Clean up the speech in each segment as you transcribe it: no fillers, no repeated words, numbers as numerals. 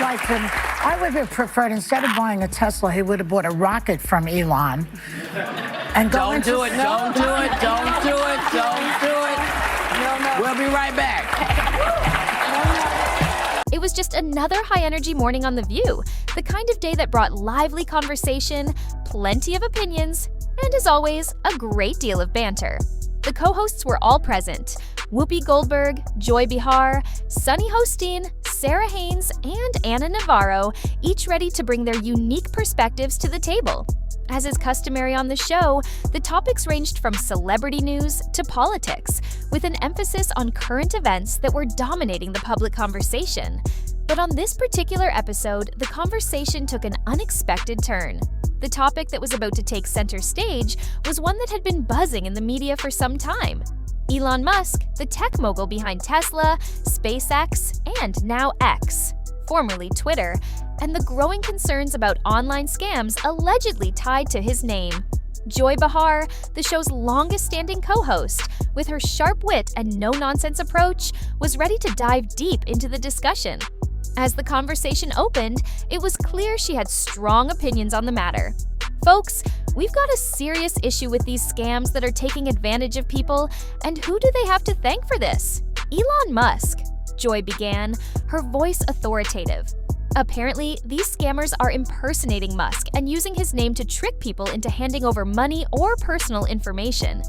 I would have preferred, instead of buying a Tesla, he would have bought a rocket from Elon. And Don't do it. Don't do it. Don't do it. Don't do it. No. We'll be right back. It was just another high-energy morning on The View, the kind of day that brought lively conversation, plenty of opinions, and as always, a great deal of banter. The co-hosts were all present: Whoopi Goldberg, Joy Behar, Sunny Hosteen, Sarah Haynes, and Anna Navarro, each ready to bring their unique perspectives to the table. As is customary on the show, the topics ranged from celebrity news to politics, with an emphasis on current events that were dominating the public conversation. But on this particular episode, the conversation took an unexpected turn. The topic that was about to take center stage was one that had been buzzing in the media for some time. Elon Musk, the tech mogul behind Tesla, SpaceX, and now X, formerly Twitter, and the growing concerns about online scams allegedly tied to his name. Joy Behar, the show's longest-standing co-host, with her sharp wit and no-nonsense approach, was ready to dive deep into the discussion. As the conversation opened, it was clear she had strong opinions on the matter. Folks, we've got a serious issue with these scams that are taking advantage of people, and who do they have to thank for this? Elon Musk, Joy began, her voice authoritative. Apparently, these scammers are impersonating Musk and using his name to trick people into handing over money or personal information.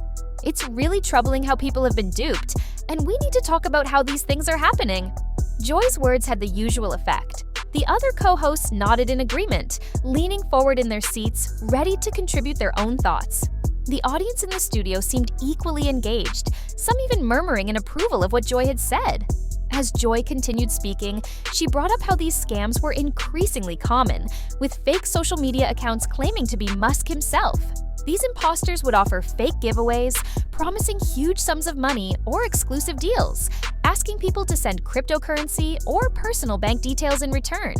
It's really troubling how people have been duped, and we need to talk about how these things are happening. Joy's words had the usual effect. The other co-hosts nodded in agreement, leaning forward in their seats, ready to contribute their own thoughts. The audience in the studio seemed equally engaged, some even murmuring in approval of what Joy had said. As Joy continued speaking, she brought up how these scams were increasingly common, with fake social media accounts claiming to be Musk himself. These imposters would offer fake giveaways, promising huge sums of money or exclusive deals, asking people to send cryptocurrency or personal bank details in return.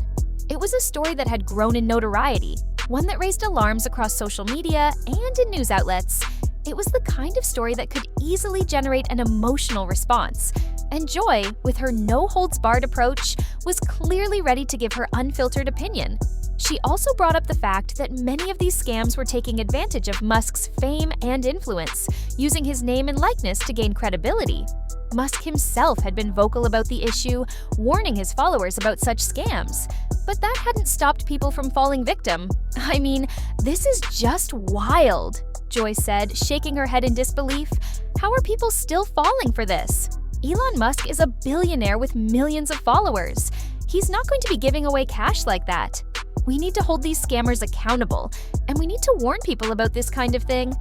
It was a story that had grown in notoriety, one that raised alarms across social media and in news outlets. It was the kind of story that could easily generate an emotional response, and Joy, with her no-holds-barred approach, was clearly ready to give her unfiltered opinion. She also brought up the fact that many of these scams were taking advantage of Musk's fame and influence, using his name and likeness to gain credibility. Musk himself had been vocal about the issue, warning his followers about such scams. But that hadn't stopped people from falling victim. I mean, this is just wild, Joy said, shaking her head in disbelief. How are people still falling for this? Elon Musk is a billionaire with millions of followers. He's not going to be giving away cash like that. We need to hold these scammers accountable, and we need to warn people about this kind of thing.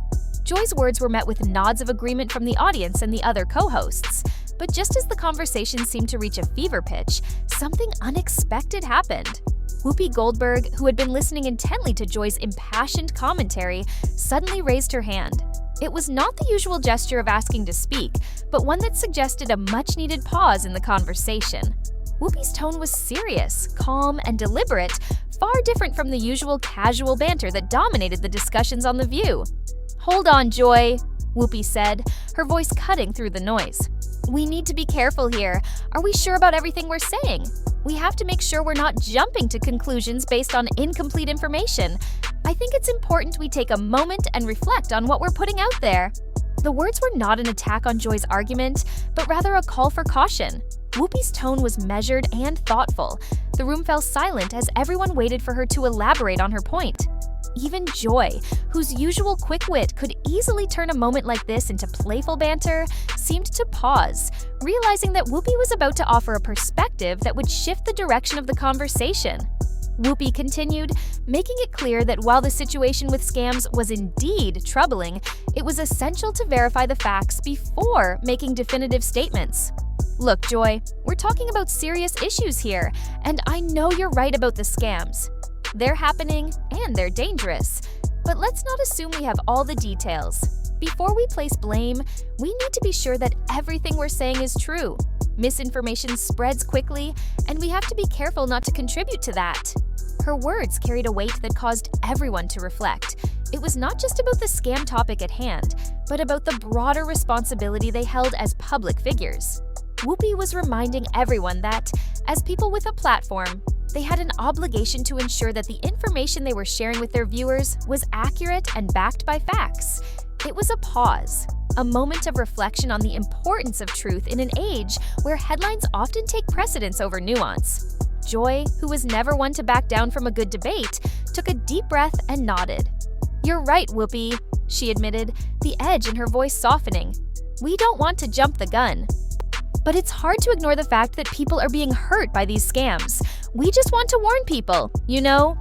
Joy's words were met with nods of agreement from the audience and the other co-hosts. But just as the conversation seemed to reach a fever pitch, something unexpected happened. Whoopi Goldberg, who had been listening intently to Joy's impassioned commentary, suddenly raised her hand. It was not the usual gesture of asking to speak, but one that suggested a much-needed pause in the conversation. Whoopi's tone was serious, calm, and deliberate, far different from the usual casual banter that dominated the discussions on The View. "Hold on, Joy," Whoopi said, her voice cutting through the noise. "We need to be careful here. Are we sure about everything we're saying? We have to make sure we're not jumping to conclusions based on incomplete information. I think it's important we take a moment and reflect on what we're putting out there." The words were not an attack on Joy's argument, but rather a call for caution. Whoopi's tone was measured and thoughtful. The room fell silent as everyone waited for her to elaborate on her point. Even Joy, whose usual quick wit could easily turn a moment like this into playful banter, seemed to pause, realizing that Whoopi was about to offer a perspective that would shift the direction of the conversation. Whoopi continued, making it clear that while the situation with scams was indeed troubling, it was essential to verify the facts before making definitive statements. "Look, Joy, we're talking about serious issues here, and I know you're right about the scams. They're happening, and they're dangerous. But let's not assume we have all the details. Before we place blame, we need to be sure that everything we're saying is true. Misinformation spreads quickly, and we have to be careful not to contribute to that." Her words carried a weight that caused everyone to reflect. It was not just about the scam topic at hand, but about the broader responsibility they held as public figures. Whoopi was reminding everyone that, as people with a platform, They had an obligation to ensure that the information they were sharing with their viewers was accurate and backed by facts. It was a pause, a moment of reflection on the importance of truth in an age where headlines often take precedence over nuance. Joy, who was never one to back down from a good debate, took a deep breath and nodded. "You're right, Whoopi," she admitted, the edge in her voice softening. "We don't want to jump the gun." But it's hard to ignore the fact that people are being hurt by these scams. We just want to warn people, you know?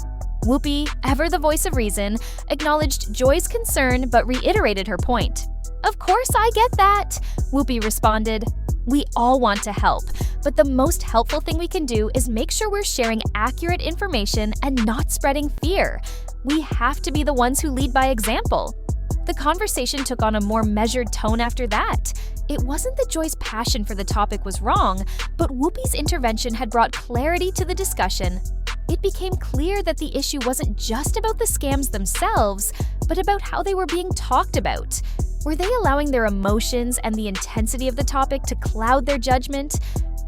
Whoopi, ever the voice of reason, acknowledged Joy's concern but reiterated her point. "Of course I get that," Whoopi responded. "We all want to help, but the most helpful thing we can do is make sure we're sharing accurate information and not spreading fear. We have to be the ones who lead by example." The conversation took on a more measured tone after that. It wasn't that Joy's passion for the topic was wrong, but Whoopi's intervention had brought clarity to the discussion. It became clear that the issue wasn't just about the scams themselves, but about how they were being talked about. Were they allowing their emotions and the intensity of the topic to cloud their judgment?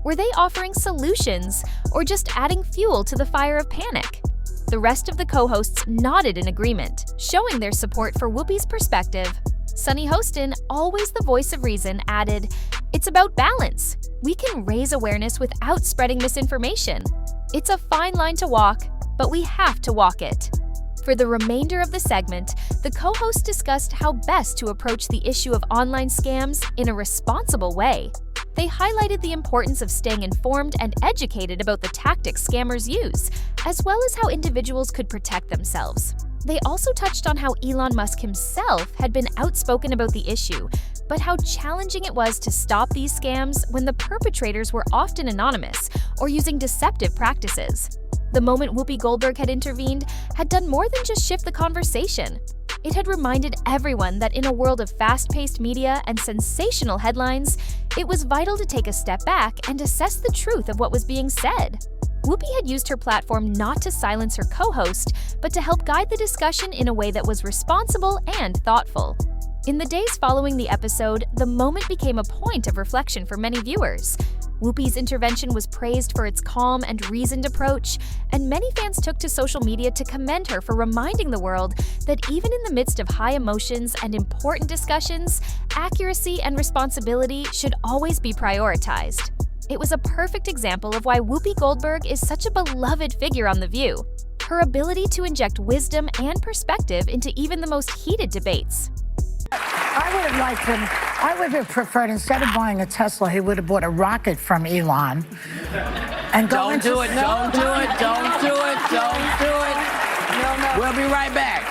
Were they offering solutions, or just adding fuel to the fire of panic? The rest of the co-hosts nodded in agreement, showing their support for Whoopi's perspective. Sunny Hostin, always the voice of reason, added, "It's about balance. We can raise awareness without spreading misinformation. It's a fine line to walk, but we have to walk it." For the remainder of the segment, the co-hosts discussed how best to approach the issue of online scams in a responsible way. They highlighted the importance of staying informed and educated about the tactics scammers use, as well as how individuals could protect themselves. They also touched on how Elon Musk himself had been outspoken about the issue, but how challenging it was to stop these scams when the perpetrators were often anonymous or using deceptive practices. The moment Whoopi Goldberg had intervened had done more than just shift the conversation. It had reminded everyone that in a world of fast-paced media and sensational headlines, it was vital to take a step back and assess the truth of what was being said. Whoopi had used her platform not to silence her co-host, but to help guide the discussion in a way that was responsible and thoughtful. In the days following the episode, the moment became a point of reflection for many viewers. Whoopi's intervention was praised for its calm and reasoned approach, and many fans took to social media to commend her for reminding the world that even in the midst of high emotions and important discussions, accuracy and responsibility should always be prioritized. It was a perfect example of why Whoopi Goldberg is such a beloved figure on The View. Her ability to inject wisdom and perspective into even the most heated debates. I would have preferred, instead of buying a Tesla, he would have bought a rocket from Elon. And Don't do it. We'll be right back.